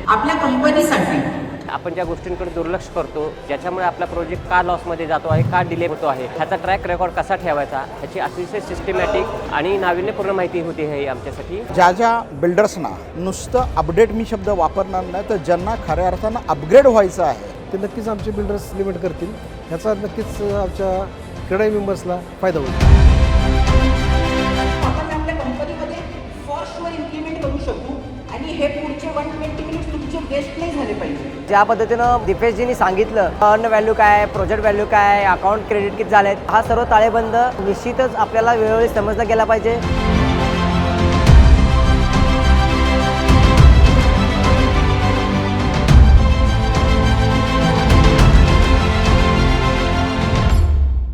आपल्या कंपनीसाठी आपण ज्या गोष्टींकडे दुर्लक्ष करतो, ज्याच्यामुळे आपला प्रोजेक्ट का लॉसमध्ये जातो आहे, का डिले होतो आहे, ह्याचा ट्रॅक रेकॉर्ड कसा ठेवायचा, ह्याची अतिशय सिस्टमॅटिक आणि नाविन्यपूर्ण माहिती होती हे आमच्यासाठी. ज्या बिल्डर्सना नुसतं अपडेट मी शब्द वापरणार नाही, तर ज्यांना खऱ्या अर्थानं अपग्रेड व्हायचं आहे ते नक्कीच आमचे बिल्डर्स लिमिट करतील. ह्याचा नक्कीच आमच्या क्रीडा मेंबर्सला फायदा होईल. आपण आपल्या कंपनीमध्ये फॉर शुअर इम्प्लिमेंट करू शकू आणि हे पुढचे 120 मिनिट्स तुमचे बेस्ट नाही झाले पाहिजे. ज्या पद्धतीनं दीपेशजींनी सांगितलं अर्न व्हॅल्यू काय, प्रोजेक्ट व्हॅल्यू काय, अकाउंट क्रेडिट किती झालेत, हा सर्व ताळेबंद निश्चितच आपल्याला वेळोवेळी समजला गेला पाहिजे.